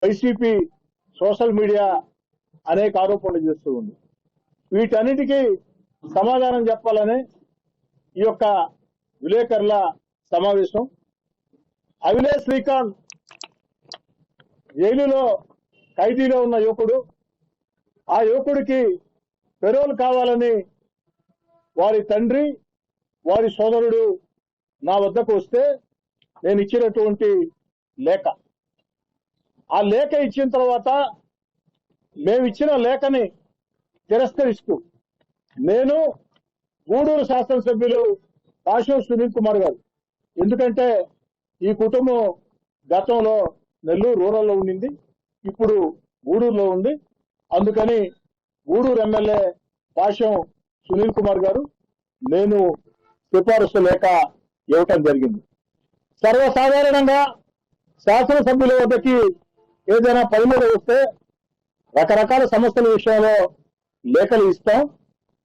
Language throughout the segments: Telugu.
వైసీపీ సోషల్ మీడియా అనేక ఆరోపణలు చేస్తూ ఉంది. వీటన్నిటికీ సమాధానం చెప్పాలని ఈ యొక్క విలేకరుల సమావేశం. అవినాష్ శ్రీకాంత్ జైలులో ఖైదీలో ఉన్న యువకుడు. ఆ యువకుడికి పెరోల్ కావాలని వారి తండ్రి, వారి సోదరుడు నా వద్దకు వస్తే నేను ఇచ్చినటువంటి లేఖ, ఆ లేఖ ఇచ్చిన తర్వాత మేము ఇచ్చిన లేఖని తిరస్కరిస్తూ నేను గూడూరు శాసనసభ్యులు పాషం సునీల్ కుమార్ గారు, ఎందుకంటే ఈ కుటుంబం గతంలో నెల్లూరు రూరల్లో ఉండింది, ఇప్పుడు గూడూరులో ఉంది, అందుకని గూడూరు ఎమ్మెల్యే పాషం సునీల్ కుమార్ గారు నేను సిఫారసు లేఖ ఇవ్వటం జరిగింది. సర్వసాధారణంగా శాసనసభ్యుల వద్దకి ఏదైనా పని మీద వస్తే రకరకాల సమస్యల విషయంలో లేఖలు ఇస్తాం.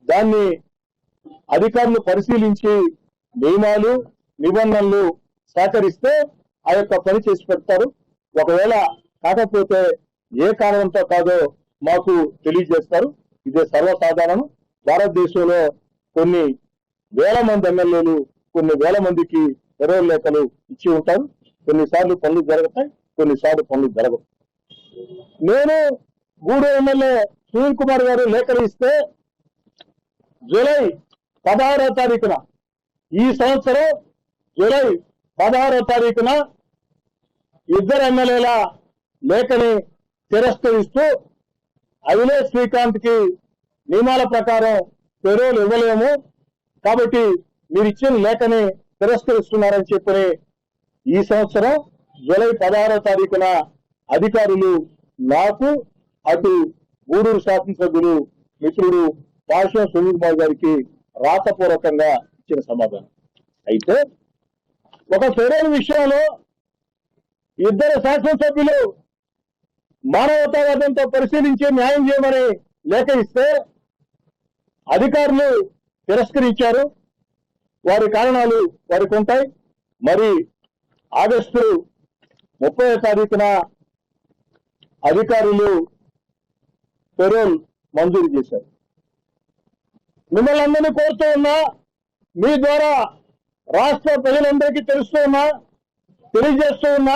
దాన్ని అధికారులు పరిశీలించి నియమాలు నిబంధనలు సహకరిస్తే ఆ యొక్క పని చేసి పెడతారు. ఒకవేళ కాకపోతే ఏ కారణంతో కాదో మాకు తెలియజేస్తారు. ఇదే సర్వసాధారణం. భారతదేశంలో కొన్ని వేల మంది ఎమ్మెల్యేలు కొన్ని వేల మందికి పెరోల్ లేఖలు ఇచ్చి ఉంటారు. కొన్నిసార్లు పనులు జరుగుతాయి, కొన్నిసార్లు పనులు జరగవు. నేను గూడూరు ఎమ్మెల్యే సునీల్ కుమార్ గారు లేఖలు ఇస్తే జూలై 16వ తారీఖున ఈ సంవత్సరం జూలై 16వ తారీఖున ఇద్దరు ఎమ్మెల్యేల లేఖని తిరస్కరిస్తూ అవినాష్ శ్రీకాంత్ కి నియమాల ప్రకారం పెరోల్ ఇవ్వలేము కాబట్టి మీరు ఇచ్చిన లేఖని తిరస్కరిస్తున్నారని చెప్పి ఈ సంవత్సరం జూలై 16వ తారీఖున అధికారులు నాకు అటు గూడూరు శాసనసభ్యులు మిత్రుడు పాషం సునీల్ కుమార్ గారికి రాతపూర్వకంగా ఇచ్చిన సమాధానం. అయితే ఒక పెరోల్ విషయంలో ఇద్దరు శాసనసభ్యులు మానవతావాదంతో పరిశీలించి న్యాయం చేయమని లేఖ ఇస్తే అధికారులు తిరస్కరించారు. వారి కారణాలు వారికి ఉంటాయి. మరి ఆగస్టు 30వ తారీఖున అధికారులు పెరోల్ మంజూరు చేశారు. మిమ్మల్ని అందరినీ కోరుతూ ఉన్నా, మీ ద్వారా రాష్ట్ర ప్రజలందరికీ తెలియజేస్తూ ఉన్నా,